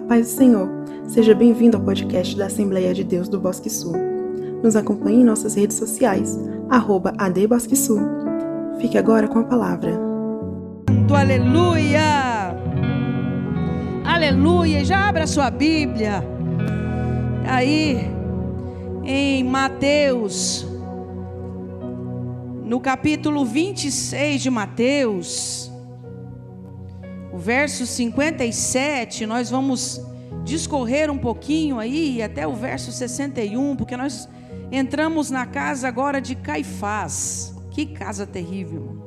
Paz do Senhor, seja bem-vindo ao podcast da Assembleia de Deus do Bosque Sul. Nos acompanhe em nossas redes sociais, @ADBosqueSul. Fique agora com a palavra. Aleluia! Aleluia! Já abra a sua Bíblia. Aí, em Mateus, no capítulo 26 de Mateus, o verso 57, nós vamos discorrer um pouquinho aí, até o verso 61, porque nós entramos na casa agora de Caifás. Que casa terrível, irmão.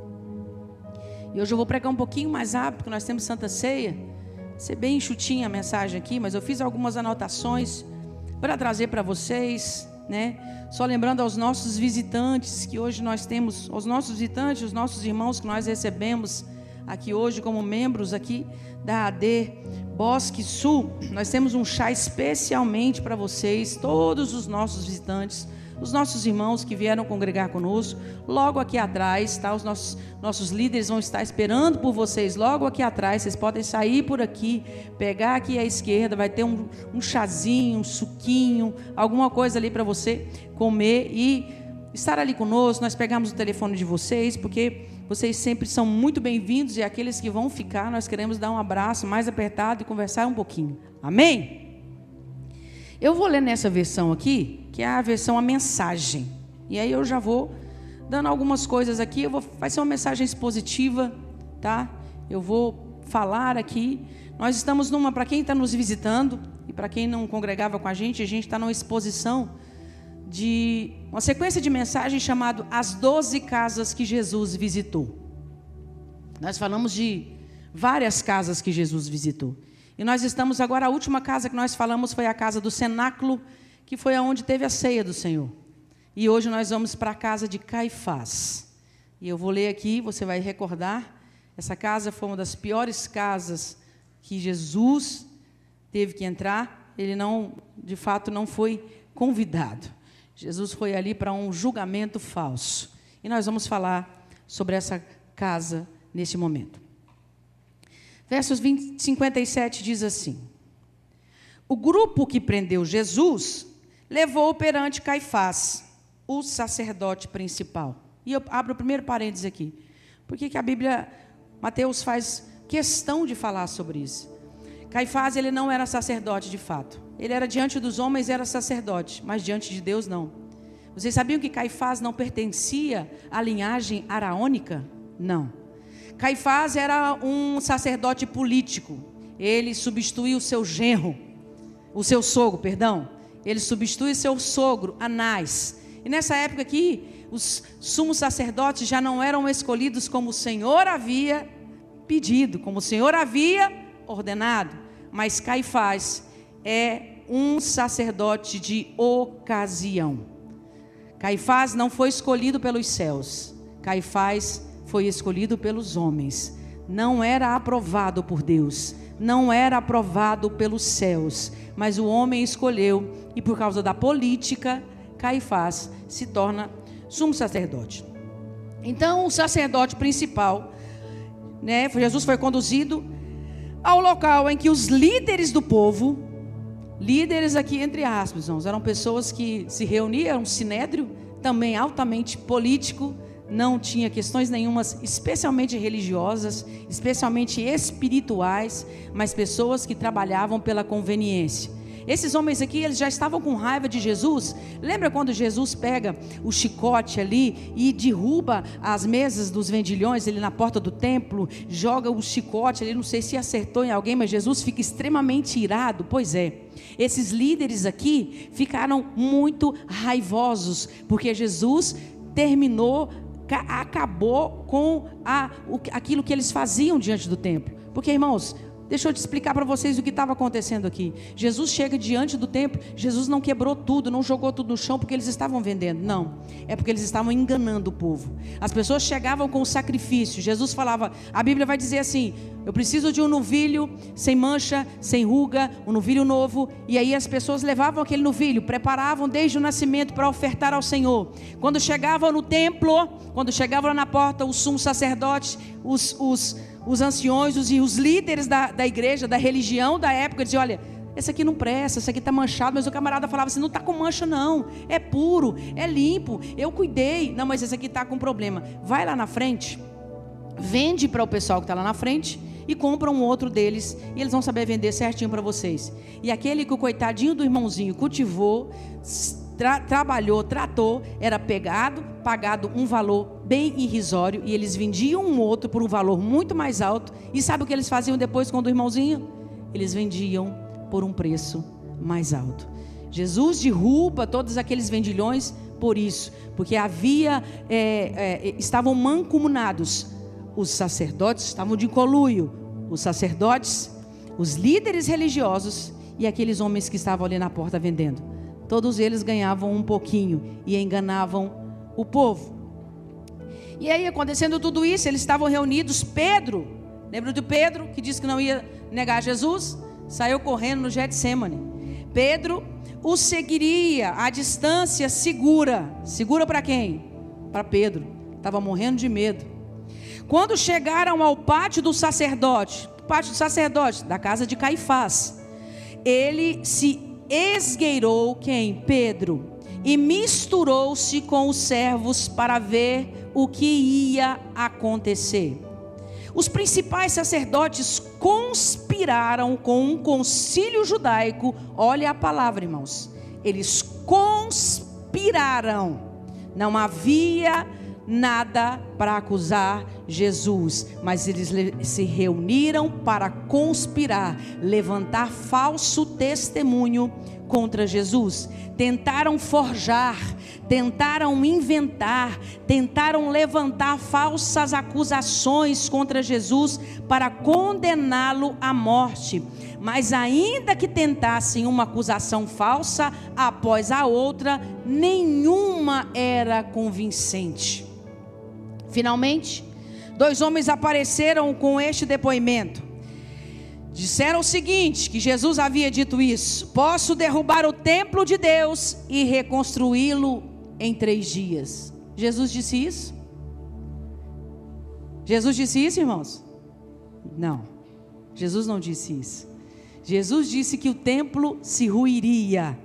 E hoje eu vou pregar um pouquinho mais rápido, porque nós temos Santa Ceia. Vai ser bem enxutinha a mensagem aqui, mas eu fiz algumas anotações para trazer para vocês, né? Só lembrando aos nossos visitantes, que hoje nós temos, aos nossos visitantes, os nossos irmãos que nós recebemos aqui hoje como membros aqui da AD Bosque Sul, nós temos um chá especialmente para vocês, todos os nossos visitantes, os nossos irmãos que vieram congregar conosco, logo aqui atrás, tá? Os nossos líderes vão estar esperando por vocês, logo aqui atrás, vocês podem sair por aqui, pegar aqui à esquerda, vai ter um chazinho, um suquinho, alguma coisa ali para você comer e estar ali conosco. Nós pegamos o telefone de vocês, porque vocês sempre são muito bem-vindos, e aqueles que vão ficar, nós queremos dar um abraço mais apertado e conversar um pouquinho. Amém? Eu vou ler nessa versão aqui, que é a versão A Mensagem. E aí eu já vou dando algumas coisas aqui. Vai ser uma mensagem expositiva, tá? Eu vou falar aqui. Nós estamos para quem está nos visitando, e para quem não congregava com a gente está numa exposição de uma sequência de mensagens chamado As 12 Casas que Jesus Visitou. Nós falamos de várias casas que Jesus visitou. E nós estamos agora, a última casa que nós falamos foi a casa do cenáculo, que foi aonde teve a ceia do Senhor. E hoje nós vamos para a casa de Caifás. E eu vou ler aqui, você vai recordar, essa casa foi uma das piores casas que Jesus teve que entrar. Ele não, de fato, não foi convidado. Jesus foi ali para um julgamento falso. E nós vamos falar sobre essa casa neste momento. Versos 57 diz assim: o grupo que prendeu Jesus levou-o perante Caifás, o sacerdote principal. E eu abro o primeiro parênteses aqui. Por que a Bíblia, Mateus faz questão de falar sobre isso? Caifás, ele não era sacerdote de fato. Ele era diante dos homens, era sacerdote, mas diante de Deus não. Vocês sabiam que Caifás não pertencia à linhagem araônica? Não. Caifás era um sacerdote político. Ele substituiu o seu sogro, perdão. Ele substitui seu sogro, Anás. E nessa época aqui, os sumos sacerdotes já não eram escolhidos como o Senhor havia pedido, como o Senhor havia ordenado. Mas Caifás é um sacerdote de ocasião. Caifás não foi escolhido pelos céus. Caifás foi escolhido pelos homens. Não era aprovado por Deus. Não era aprovado pelos céus. Mas o homem escolheu, e por causa da política, Caifás se torna sumo sacerdote. Então, o sacerdote principal, né, Jesus foi conduzido ao local em que os líderes do povo, líderes aqui entre aspas, eram pessoas que se reuniam, um sinédrio, também altamente político, não tinha questões nenhumas, especialmente religiosas, especialmente espirituais, mas pessoas que trabalhavam pela conveniência. Esses homens aqui, eles já estavam com raiva de Jesus. Lembra quando Jesus pega o chicote ali e derruba as mesas dos vendilhões ali na porta do templo, joga o chicote ali, não sei se acertou em alguém, mas Jesus fica extremamente irado. Pois é, esses líderes aqui ficaram muito raivosos, porque Jesus acabou com aquilo que eles faziam diante do templo. Porque, irmãos, deixa eu te explicar para vocês o que estava acontecendo aqui. Jesus chega diante do templo. Jesus não quebrou tudo, não jogou tudo no chão porque eles estavam vendendo. Não, é porque eles estavam enganando o povo. As pessoas chegavam com o sacrifício. Jesus falava, a Bíblia vai dizer assim: eu preciso de um novilho sem mancha, sem ruga, um novilho novo. E aí as pessoas levavam aquele novilho, preparavam desde o nascimento para ofertar ao Senhor. Quando chegavam no templo, quando chegavam lá na porta, os sumos sacerdotes, os os anciões, os líderes da igreja, da religião da época, diziam: olha, esse aqui não presta, esse aqui está manchado. Mas o camarada falava assim: não está com mancha não, é puro, é limpo, eu cuidei. Não, mas esse aqui está com problema. Vai lá na frente, vende para o pessoal que está lá na frente e compra um outro deles, e eles vão saber vender certinho para vocês. E aquele que o coitadinho do irmãozinho cultivou, trabalhou, tratou, era pagado um valor bem irrisório, e eles vendiam um outro por um valor muito mais alto. E sabe o que eles faziam depois com o do irmãozinho? Eles vendiam por um preço mais alto. Jesus derruba todos aqueles vendilhões por isso, porque estavam mancomunados. Os sacerdotes estavam de conluio, os sacerdotes, os líderes religiosos e aqueles homens que estavam ali na porta vendendo. Todos eles ganhavam um pouquinho e enganavam o povo. E aí, acontecendo tudo isso, eles estavam reunidos. Pedro, lembra de Pedro, que disse que não ia negar Jesus? Saiu correndo no Getsemane. Pedro o seguiria à distância segura. Segura para quem? Para Pedro. Estava morrendo de medo. Quando chegaram ao pátio do sacerdote, da casa de Caifás, ele se esgueirou, quem? Pedro, e misturou-se com os servos para ver o que ia acontecer. Os principais sacerdotes conspiraram com um concílio judaico. Olha a palavra, irmãos. Eles conspiraram. Não havia nada para acusar Jesus, mas eles se reuniram para conspirar, levantar falso testemunho contra Jesus. Tentaram forjar, tentaram inventar, tentaram levantar falsas acusações contra Jesus para condená-lo à morte. Mas ainda que tentassem uma acusação falsa após a outra, nenhuma era convincente. Finalmente, 2 homens apareceram com este depoimento. Disseram o seguinte, que Jesus havia dito isso: posso derrubar o templo de Deus e reconstruí-lo em 3 dias. Jesus disse isso? Jesus disse isso, irmãos? Não, Jesus não disse isso. Jesus disse que o templo se ruiria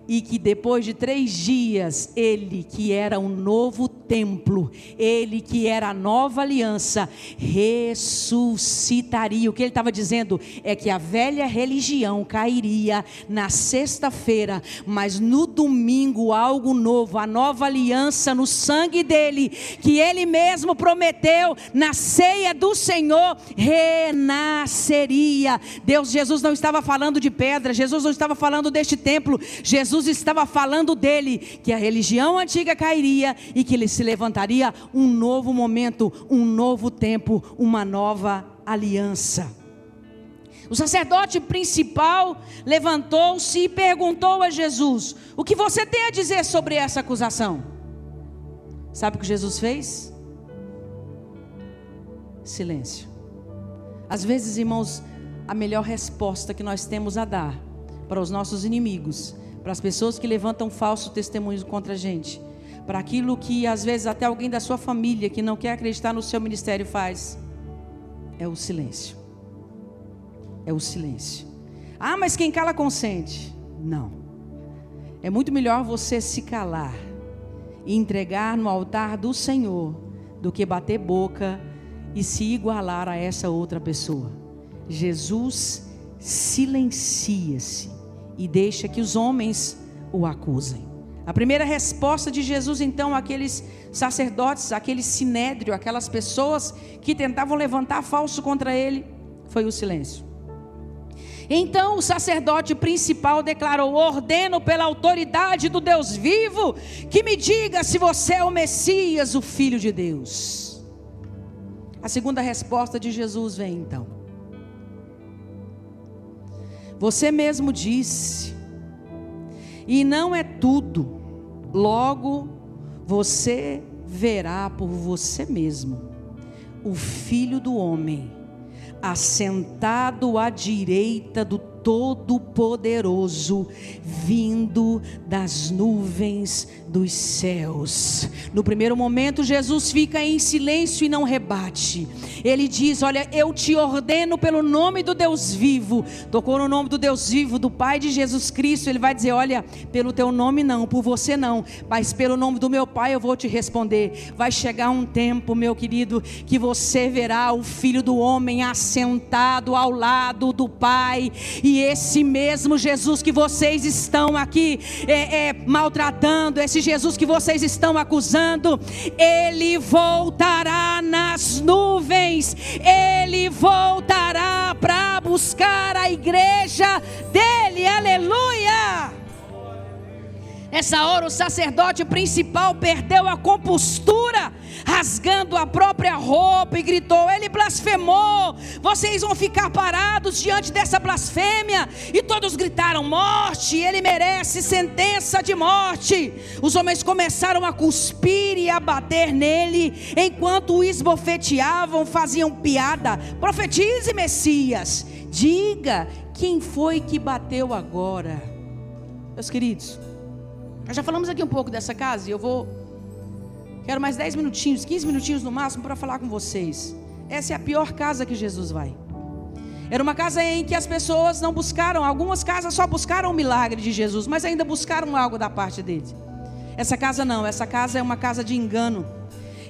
e que depois de 3 dias, ele que era um novo templo, ele que era a nova aliança, ressuscitaria. O que ele estava dizendo é que a velha religião cairia na sexta-feira, mas no domingo algo novo, a nova aliança no sangue dele, que ele mesmo prometeu na ceia do Senhor, renasceria. Jesus não estava falando de pedra, Jesus não estava falando deste templo, Jesus estava falando dele, que a religião antiga cairia e que ele se levantaria um novo momento, um novo tempo, uma nova aliança. O sacerdote principal levantou-se e perguntou a Jesus: o que você tem a dizer sobre essa acusação? Sabe o que Jesus fez? Silêncio. Às vezes, irmãos, a melhor resposta que nós temos a dar para os nossos inimigos, para as pessoas que levantam falso testemunho contra a gente, para aquilo que às vezes até alguém da sua família que não quer acreditar no seu ministério faz, é o silêncio. É o silêncio. Ah, mas quem cala consente. Não. É muito melhor você se calar e entregar no altar do Senhor do que bater boca e se igualar a essa outra pessoa. Jesus silencia-se e deixa que os homens o acusem. A primeira resposta de Jesus, então, àqueles sacerdotes, aquele sinédrio, aquelas pessoas que tentavam levantar falso contra ele, foi o silêncio. Então o sacerdote principal declarou: ordeno pela autoridade do Deus vivo, que me diga se você é o Messias, o Filho de Deus. A segunda resposta de Jesus vem então: você mesmo disse, e não é tudo, logo você verá por você mesmo o Filho do Homem assentado à direita do Todo-Poderoso, vindo das nuvens dos céus. No primeiro momento, Jesus fica em silêncio e não rebate. Ele diz: olha, eu te ordeno pelo nome do Deus vivo. Tocou no nome do Deus vivo, do Pai de Jesus Cristo. Ele vai dizer: olha, pelo teu nome não, por você não, mas pelo nome do meu Pai eu vou te responder. Vai chegar um tempo, meu querido, que você verá o Filho do Homem assentado ao lado do Pai. E esse mesmo Jesus que vocês estão aqui maltratando, esse Jesus que vocês estão acusando, Ele voltará nas nuvens. Ele voltará para buscar a igreja dele. Aleluia! Nessa hora o sacerdote principal perdeu a compostura, rasgando a própria roupa, e gritou: ele blasfemou, vocês vão ficar parados diante dessa blasfêmia. E todos gritaram: morte, ele merece sentença de morte. Os homens começaram a cuspir e a bater nele, enquanto o esbofeteavam, faziam piada: profetize, Messias, diga quem foi que bateu agora. Meus queridos, nós já falamos aqui um pouco dessa casa, e quero mais 10 minutinhos, 15 minutinhos no máximo para falar com vocês. Essa é a pior casa que Jesus vai. Era uma casa em que as pessoas não buscaram, algumas casas só buscaram o milagre de Jesus, mas ainda buscaram algo da parte dele. Essa casa não, essa casa é uma casa de engano.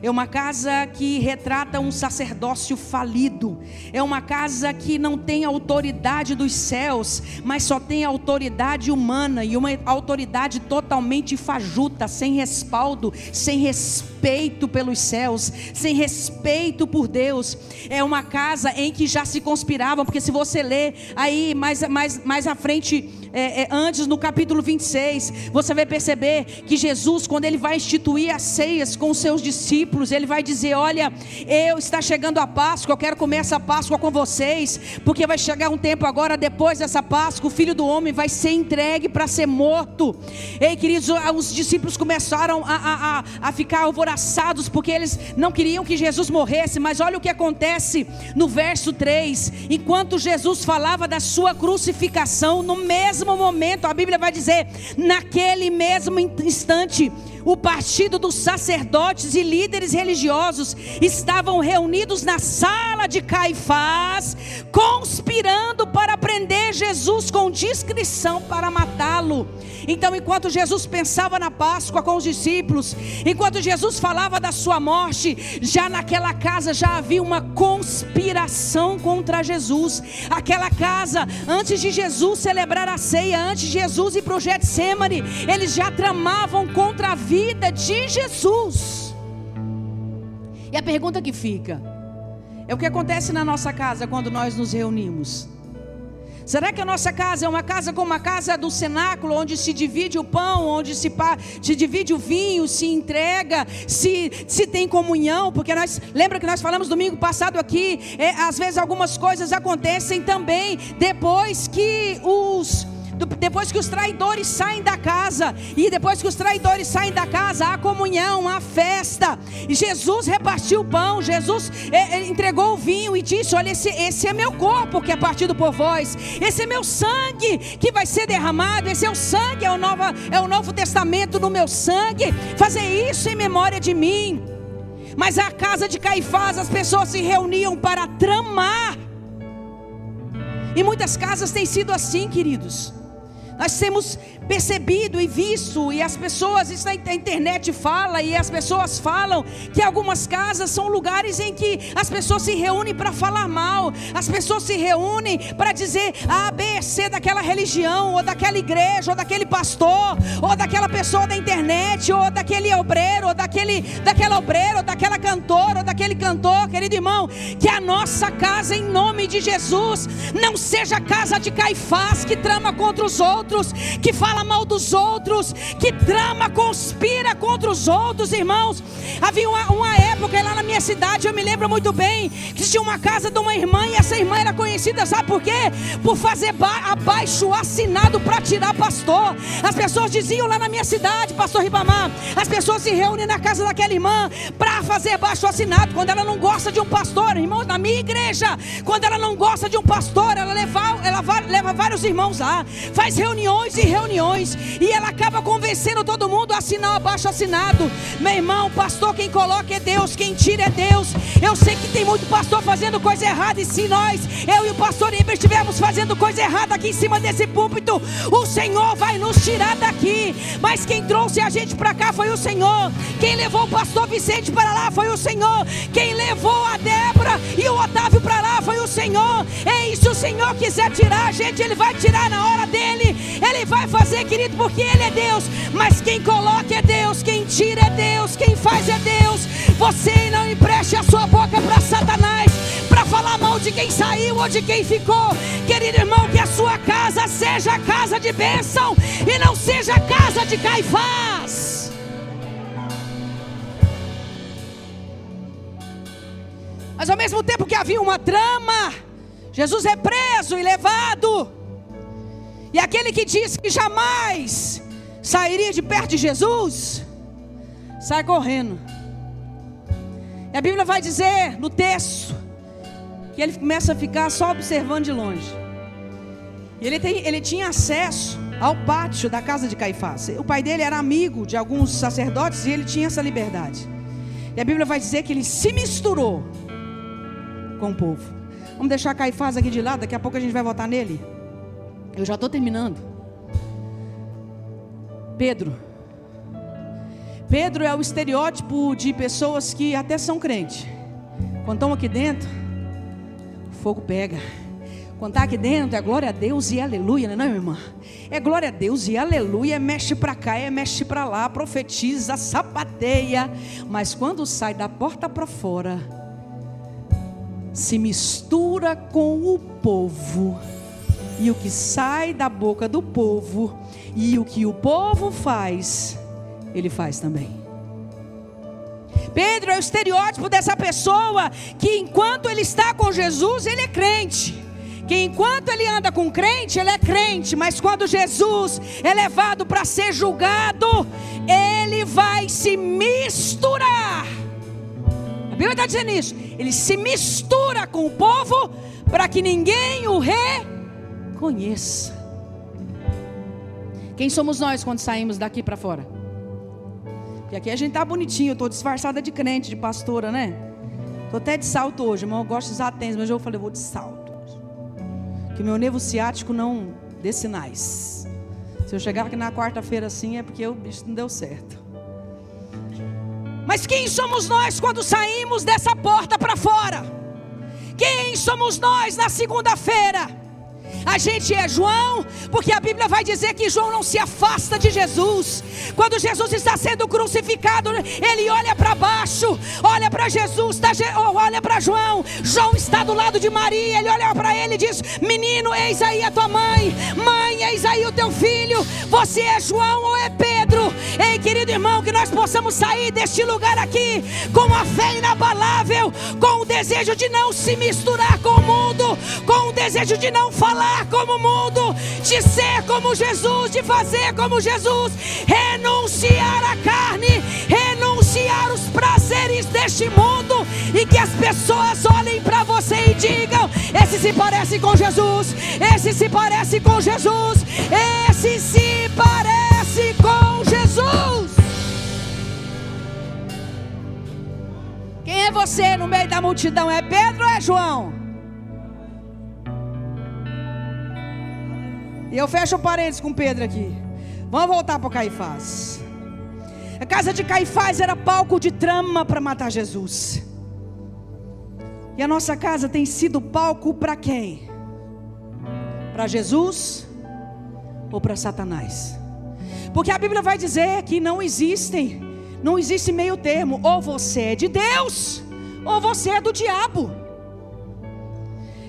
É uma casa que retrata um sacerdócio falido. É uma casa que não tem autoridade dos céus, mas só tem autoridade humana, e uma autoridade totalmente fajuta, sem respaldo, sem respeito pelos céus, sem respeito por Deus. É uma casa em que já se conspiravam, porque se você ler aí mais à frente, antes no capítulo 26, você vai perceber que Jesus, quando ele vai instituir as ceias com os seus discípulos, ele vai dizer: olha, está chegando a Páscoa, eu quero comer essa Páscoa com vocês, porque vai chegar um tempo agora, depois dessa Páscoa, o Filho do Homem vai ser entregue para ser morto. Ei, queridos, os discípulos começaram a ficar alvoroçados, porque eles não queriam que Jesus morresse. Mas olha o que acontece no verso 3, enquanto Jesus falava da sua crucificação, no mesmo momento, a Bíblia vai dizer, naquele mesmo instante, o partido dos sacerdotes e líderes religiosos estavam reunidos na sala de Caifás, conspirando para prender Jesus com discrição para matá-lo. Então, enquanto Jesus pensava na Páscoa com os discípulos, enquanto Jesus falava da sua morte, já naquela casa já havia uma conspiração contra Jesus. Aquela casa, antes de Jesus celebrar a ceia, antes de Jesus ir para o Getsemane, eles já tramavam contra a vida de Jesus. E a pergunta que fica é: o que acontece na nossa casa quando nós nos reunimos? Será que a nossa casa é uma casa como a casa do cenáculo, onde se divide o pão, onde se divide o vinho, se entrega, se tem comunhão? Porque lembra que nós falamos domingo passado aqui, às vezes algumas coisas acontecem também depois que os traidores saem da casa. E depois que os traidores saem da casa, há comunhão, há festa. E Jesus repartiu o pão, Jesus entregou o vinho e disse: olha, esse é meu corpo que é partido por vós, esse é meu sangue que vai ser derramado, esse é o sangue, é o novo testamento no meu sangue, fazer isso em memória de mim. Mas a casa de Caifás, as pessoas se reuniam para tramar. E muitas casas têm sido assim, queridos. Nós temos percebido e visto, e as pessoas, isso na internet fala, e as pessoas falam que algumas casas são lugares em que as pessoas se reúnem para falar mal, as pessoas se reúnem para dizer A, B, C daquela religião, ou daquela igreja, ou daquele pastor, ou daquela pessoa da internet, ou daquele obreiro, ou daquela obreira, ou daquela cantora, ou daquele cantor. Querido irmão, que a nossa casa, em nome de Jesus, não seja casa de Caifás, que trama contra os outros, que fala mal dos outros, que trama, conspira contra os outros. Irmãos, havia uma época lá na minha cidade, eu me lembro muito bem, que tinha uma casa de uma irmã, e essa irmã era conhecida, sabe por quê? Por fazer abaixo assinado para tirar pastor. As pessoas diziam lá na minha cidade, pastor Ribamar, as pessoas se reúnem na casa daquela irmã para fazer abaixo assinado. Quando ela não gosta de um pastor, irmãos, na minha igreja, quando ela não gosta de um pastor, ela leva vários irmãos lá, faz reunião reuniões e reuniões, e ela acaba convencendo todo mundo a assinar o abaixo-assinado. Meu irmão, pastor, quem coloca é Deus, quem tira é Deus. Eu sei que tem muito pastor fazendo coisa errada, e se eu e o pastor Iber estivermos fazendo coisa errada aqui em cima desse púlpito, o Senhor vai nos tirar daqui. Mas quem trouxe a gente para cá foi o Senhor. Quem levou o pastor Vicente para lá foi o Senhor. Quem levou a Débora e o Otávio para lá foi o Senhor. E se o Senhor quiser tirar a gente, Ele vai tirar na hora dele. Ele vai fazer, querido, porque Ele é Deus. Mas quem coloca é Deus, quem tira é Deus, quem faz é Deus. Você não empreste a sua boca para Satanás, para falar mal de quem saiu ou de quem ficou. Querido irmão, que a sua casa seja a casa de bênção e não seja a casa de Caifás. Mas ao mesmo tempo que havia uma trama, Jesus é preso e levado. E aquele que disse que jamais sairia de perto de Jesus, sai correndo. E a Bíblia vai dizer no texto que ele começa a ficar só observando de longe. E ele tinha acesso ao pátio da casa de Caifás. O pai dele era amigo de alguns sacerdotes e ele tinha essa liberdade. E a Bíblia vai dizer que ele se misturou com o povo. Vamos deixar Caifás aqui de lado, daqui a pouco a gente vai votar nele. Eu já estou terminando. Pedro é o estereótipo de pessoas que até são crentes. Quando estão aqui dentro, o fogo pega. Quando está aqui dentro, é glória a Deus e aleluia, não é, irmã? É glória a Deus e aleluia, mexe para cá, mexe para lá, profetiza, sapateia. Mas quando sai da porta para fora, se mistura com o povo. E o que sai da boca do povo e o que o povo faz, ele faz também. Pedro é o estereótipo dessa pessoa que enquanto ele está com Jesus, ele é crente. Que enquanto ele anda com crente, ele é crente. Mas quando Jesus é levado para ser julgado, ele vai se misturar. A Bíblia está dizendo isso. Ele se mistura com o povo para que ninguém o reconheça. Quem somos nós quando saímos daqui para fora? Porque aqui a gente tá bonitinho. Eu estou disfarçada de crente, de pastora, né? Estou até de salto hoje, irmão. Eu gosto de usar tênis, mas eu falei, vou de salto. Que meu nervo ciático não dê sinais. Se eu chegar aqui na quarta-feira assim, é porque o bicho não deu certo. Mas quem somos nós quando saímos dessa porta para fora? Quem somos nós na segunda-feira? A gente é João, porque a Bíblia vai dizer que João não se afasta de Jesus. Quando Jesus está sendo crucificado, ele olha para baixo, olha para Jesus, olha para João. João está do lado de Maria, ele olha para ele e diz: menino, eis aí a tua mãe. Mãe, eis aí o teu filho. Você é João ou é Pedro? Ei, querido irmão, que nós possamos sair deste lugar aqui com a fé inabalável, com o desejo de não se misturar com o mundo, com o desejo de não falar como o mundo, de ser como Jesus, de fazer como Jesus, renunciar à carne, renunciar os prazeres deste mundo, e que as pessoas olhem para você e digam: esse se parece com Jesus, esse se parece com Jesus, esse se parece com Jesus. Quem é você no meio da multidão? É Pedro ou é João? E eu fecho parênteses com Pedro aqui. Vamos voltar para Caifás. A casa de Caifás era palco de trama para matar Jesus. E a nossa casa tem sido palco para quem? Para Jesus ou para Satanás? Porque a Bíblia vai dizer que não existe meio termo. Ou você é de Deus, ou você é do diabo.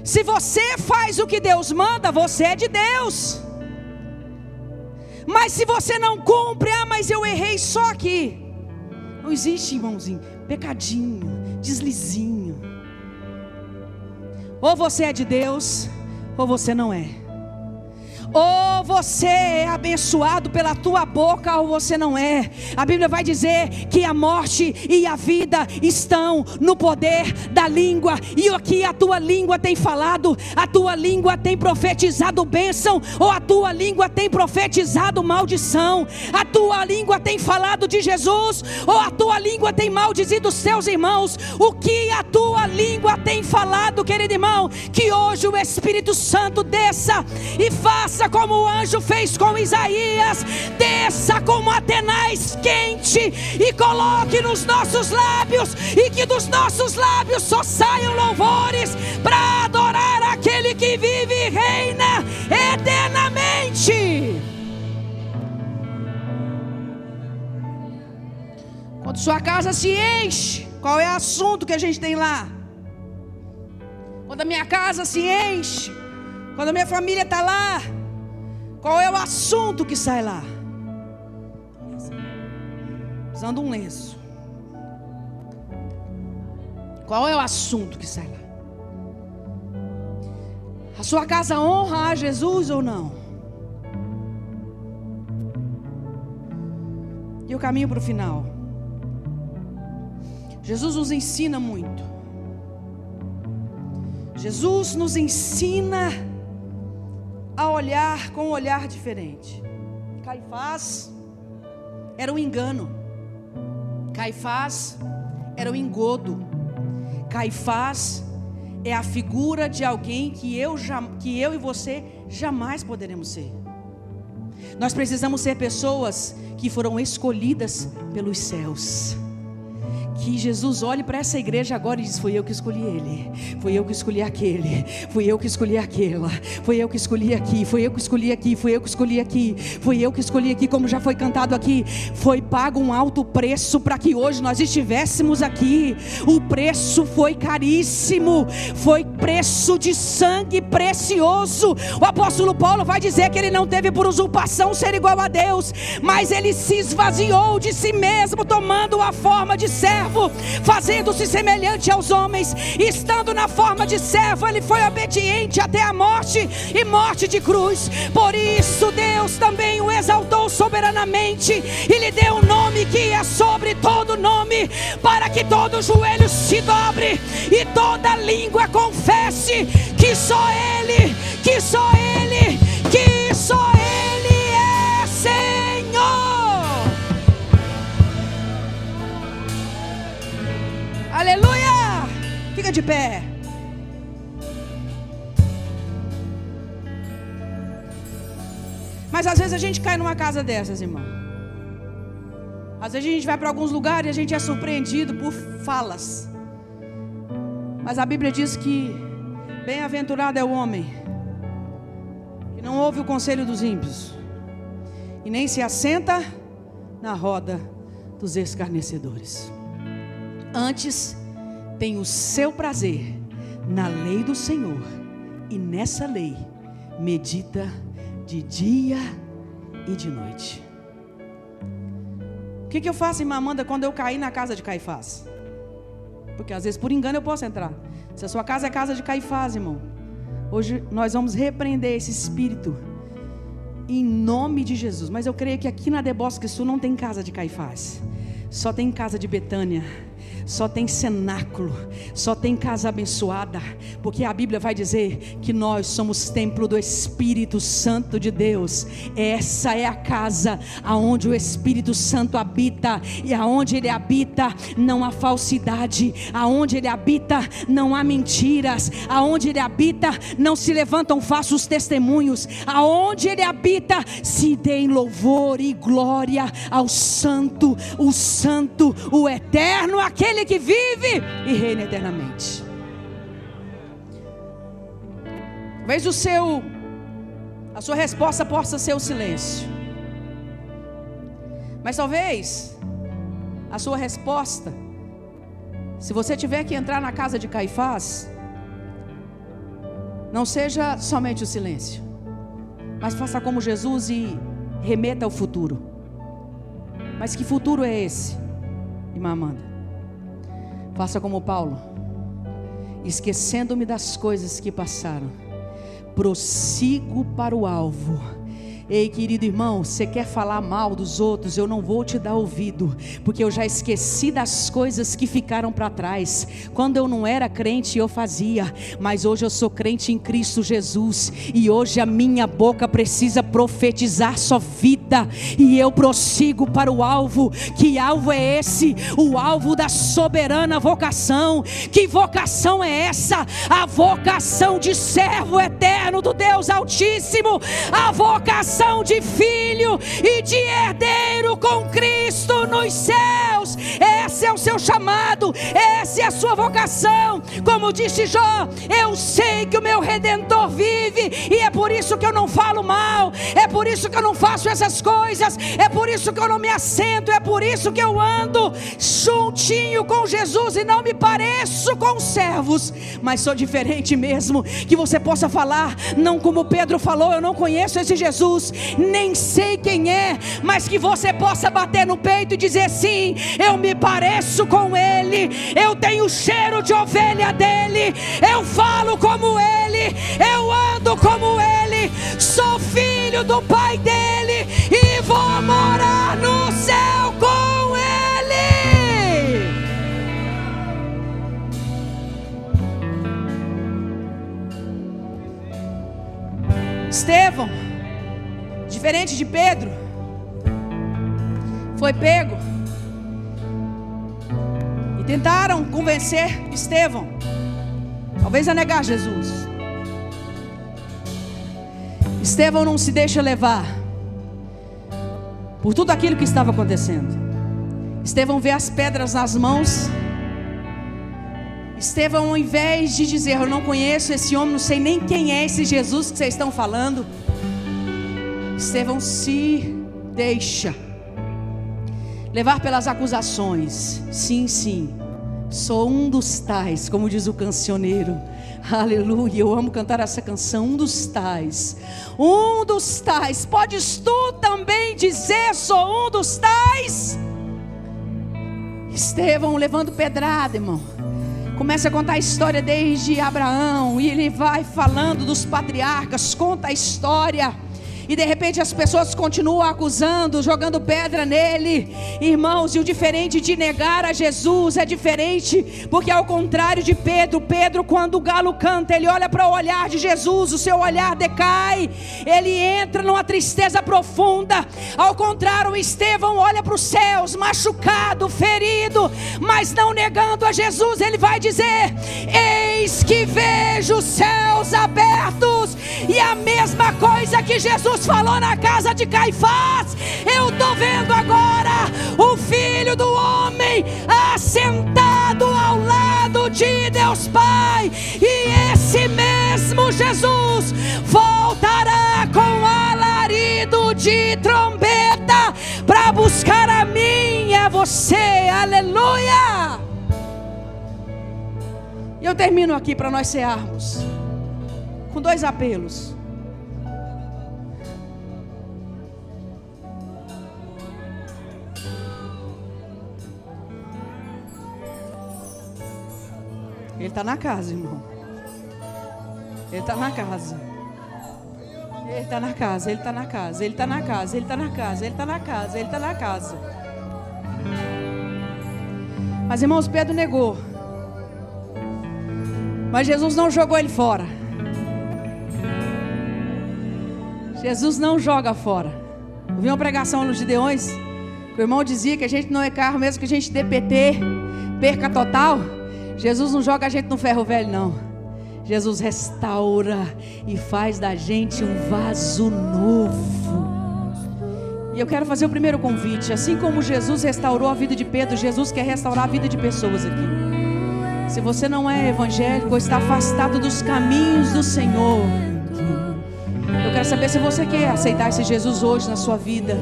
Se você faz o que Deus manda, você é de Deus. Mas se você não cumpre, mas eu errei só aqui. Não existe, irmãozinho, pecadinho, deslizinho. Ou você é de Deus, ou você não é. Ou você é abençoado pela tua boca, ou você não é. A Bíblia vai dizer que a morte e a vida estão no poder da língua. E o que a tua língua tem falado? A tua língua tem profetizado bênção, ou a tua língua tem profetizado maldição? A tua língua tem falado de Jesus, ou a tua língua tem maldizido os seus irmãos? O que a tua língua tem falado, querido irmão? Que hoje o Espírito Santo desça e faça como o anjo fez com Isaías, desça como Atenais quente e coloque nos nossos lábios, e que dos nossos lábios só saiam louvores para adorar aquele que vive e reina eternamente. Quando sua casa se enche, qual é o assunto que a gente tem lá? Quando a minha casa se enche, quando a minha família está lá, qual é o assunto que sai lá? Usando um lenço. Qual é o assunto que sai lá? A sua casa honra a Jesus ou não? E o caminho para o final. Jesus nos ensina muito. Jesus nos ensina a olhar com um olhar diferente. Caifás era um engano. Caifás era um engodo. Caifás é a figura de alguém que eu e você jamais poderemos ser. Nós precisamos ser pessoas que foram escolhidas pelos céus. Que Jesus olhe para essa igreja agora e diz: foi eu que escolhi ele, foi eu que escolhi aquele, fui eu que escolhi aquela, foi eu que escolhi aqui, foi eu que escolhi aqui, foi eu que escolhi aqui, foi eu que escolhi aqui, como já foi cantado aqui. Foi pago um alto preço para que hoje nós estivéssemos aqui. O preço foi caríssimo, foi preço de sangue precioso. O apóstolo Paulo vai dizer que ele não teve por usurpação ser igual a Deus, mas ele se esvaziou de si mesmo, tomando a forma de servo, fazendo-se semelhante aos homens. Estando na forma de servo, ele foi obediente até a morte, e morte de cruz. Por isso Deus também o exaltou soberanamente e lhe deu um nome que é sobre todo nome, para que todo joelho se dobre e toda língua confesse que só Ele, que só Ele, que só Ele é Senhor. Aleluia! Fica de pé. Mas às vezes a gente cai numa casa dessas, irmão. Às vezes a gente vai para alguns lugares e a gente é surpreendido por falas. Mas a Bíblia diz que bem-aventurado é o homem que não ouve o conselho dos ímpios e nem se assenta na roda dos escarnecedores. Antes tem o seu prazer na lei do Senhor, e nessa lei medita de dia e de noite. O que eu faço, irmã Amanda, quando eu cair na casa de Caifás? Porque às vezes por engano eu posso entrar. Se a sua casa é casa de Caifás, irmão, hoje nós vamos repreender esse espírito em nome de Jesus. Mas eu creio que aqui na The Bosque Sul não tem casa de Caifás, só tem casa de Betânia, só tem cenáculo, só tem casa abençoada, porque a Bíblia vai dizer que nós somos templo do Espírito Santo de Deus. Essa é a casa aonde o Espírito Santo habita, e aonde ele habita não há falsidade, aonde ele habita não há mentiras, aonde ele habita não se levantam falsos testemunhos, aonde ele habita se dê louvor e glória ao Santo, o Santo, o Eterno, aquele que vive e reina eternamente. Talvez a sua resposta possa ser o silêncio, mas talvez a sua resposta, se você tiver que entrar na casa de Caifás, não seja somente o silêncio, mas faça como Jesus e remeta ao futuro. Mas que futuro é esse, irmã Amanda? Faça como Paulo: esquecendo-me das coisas que passaram, prossigo para o alvo. Ei, querido irmão, você quer falar mal dos outros? Eu não vou te dar ouvido, porque eu já esqueci das coisas que ficaram para trás. Quando eu não era crente eu fazia, mas hoje eu sou crente em Cristo Jesus, e hoje a minha boca precisa profetizar sua vida, e eu prossigo para o alvo. Que alvo é esse? O alvo da soberana vocação. Que vocação é essa? A vocação de servo eterno do Deus Altíssimo, a vocação de filho e de herdeiro com Cristo nos céus. Esse é o seu chamado, essa é a sua vocação. Como disse Jó, eu sei que o meu Redentor vive, e é por isso que eu não falo mal, é por isso que eu não faço essas coisas, é por isso que eu não me assento, é por isso que eu ando juntinho com Jesus e não me pareço com os servos, mas sou diferente mesmo. Que você possa falar, não como Pedro falou, eu não conheço esse Jesus, nem sei quem é, mas que você possa bater no peito e dizer: sim, eu me pareço com ele, eu tenho cheiro de ovelha dele, eu falo como ele, eu ando como ele, sou filho do pai dele e vou morar no céu com ele. Estevão, diferente de Pedro, foi pego e tentaram convencer Estevão, talvez a negar Jesus. Estevão não se deixa levar por tudo aquilo que estava acontecendo. Estevão vê as pedras nas mãos. Estevão, ao invés de dizer: eu não conheço esse homem, não sei nem quem é esse Jesus que vocês estão falando, Estevão se deixa levar pelas acusações. Sim, sim, sou um dos tais, como diz o cancioneiro. Aleluia, eu amo cantar essa canção. Um dos tais, um dos tais. Podes tu também dizer: sou um dos tais? Estevão levando pedrada, irmão, começa a contar a história desde Abraão, e ele vai falando dos patriarcas, conta a história. E de repente as pessoas continuam acusando, jogando pedra nele. Irmãos, e o diferente de negar a Jesus é diferente, porque ao contrário de Pedro, quando o galo canta, ele olha para o olhar de Jesus, o seu olhar decai, ele entra numa tristeza profunda. Ao contrário, Estevão olha para os céus, machucado, ferido, mas não negando a Jesus. Ele vai dizer: eis que vejo os céus abertos. E a mesma coisa que Jesus falou na casa de Caifás, eu estou vendo agora o Filho do Homem assentado ao lado de Deus Pai. E esse mesmo Jesus voltará com alarido de trombeta para buscar a mim e a você. Aleluia! E eu termino aqui para nós cearmos com 2 apelos. Ele está na casa, irmão. Ele está na casa. Ele está na casa, ele está na casa, ele está na casa, ele está na casa, ele está na casa, ele está na casa. Mas, irmãos, Pedro negou. Mas Jesus não jogou ele fora. Jesus não joga fora. Eu vi uma pregação nos Gideões, que o irmão dizia que a gente não é carro, mesmo que a gente dê PT, perca total. Jesus não joga a gente no ferro velho, não. Jesus restaura e faz da gente um vaso novo. E eu quero fazer o primeiro convite. Assim como Jesus restaurou a vida de Pedro, Jesus quer restaurar a vida de pessoas aqui. Se você não é evangélico ou está afastado dos caminhos do Senhor, eu quero saber se você quer aceitar esse Jesus hoje na sua vida.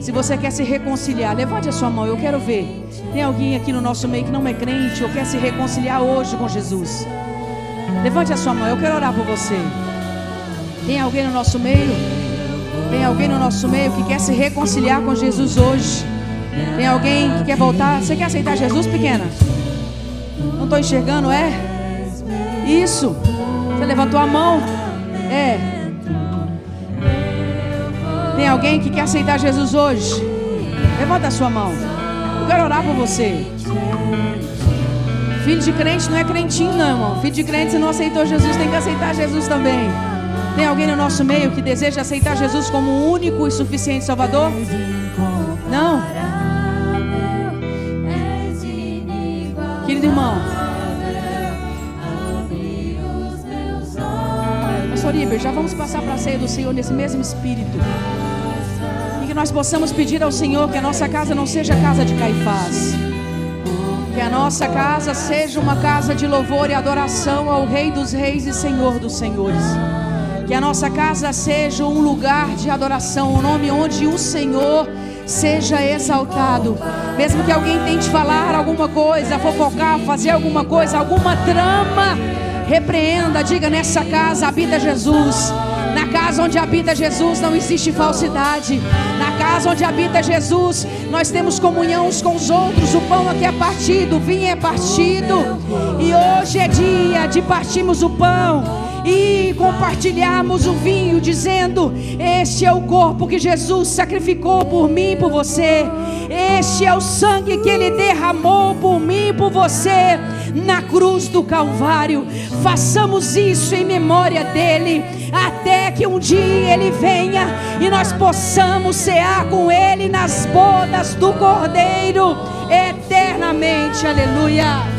Se você quer se reconciliar, levante a sua mão, eu quero ver. Tem alguém aqui no nosso meio que não é crente ou quer se reconciliar hoje com Jesus? Levante a sua mão, eu quero orar por você. Tem alguém no nosso meio? Tem alguém no nosso meio que quer se reconciliar com Jesus hoje? Tem alguém que quer voltar? Você quer aceitar Jesus, pequena? Não estou enxergando, é? Isso. Você levantou a mão. Tem alguém que quer aceitar Jesus hoje? Levanta a sua mão. Eu quero orar por você. Filho de crente não é crentinho não, irmão. Filho de crente, se não aceitou Jesus, tem que aceitar Jesus também. Tem alguém no nosso meio que deseja aceitar Jesus como o único e suficiente Salvador? Não? Querido irmão, Pastor Iber, já vamos passar para a ceia do Senhor nesse mesmo espírito. E que nós possamos pedir ao Senhor que a nossa casa não seja casa de Caifás. Que a nossa casa seja uma casa de louvor e adoração ao Rei dos Reis e Senhor dos Senhores. Que a nossa casa seja um lugar de adoração, um nome onde o Senhor seja exaltado. Mesmo que alguém tente falar alguma coisa, fofocar, fazer alguma coisa, alguma trama, repreenda, diga: nessa casa habita Jesus. Na casa onde habita Jesus não existe falsidade. Na casa onde habita Jesus nós temos comunhão uns com os outros. O pão aqui é partido, o vinho é partido. E hoje é dia de partirmos o pão e compartilharmos o vinho, dizendo: este é o corpo que Jesus sacrificou por mim e por você. Este é o sangue que Ele derramou por mim e por você na cruz do Calvário. Façamos isso em memória dEle, até que um dia Ele venha e nós possamos cear com Ele nas bodas do Cordeiro eternamente. Aleluia.